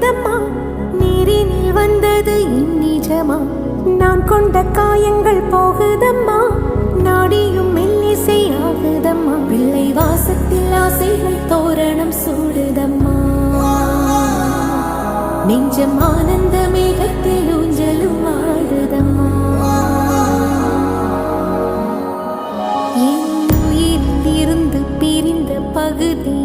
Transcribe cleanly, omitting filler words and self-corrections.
பொங்குதம்மா, நீரினில் வந்தது என் நிஜமா. நான் கொண்ட காயங்கள் போகுதம்மா, நாடியும் மெல்லிசை ஆகுதம்மா. பிள்ளை வாசத்தில் ஆசைகள் தோரணம் சூடுதம்மா, நெஞ்சம் ஆனந்த மேகத்தில் ஊஞ்சலும் ஆடுதம்மா. என் உயிரில் இருந்து பிரிந்த பகுதி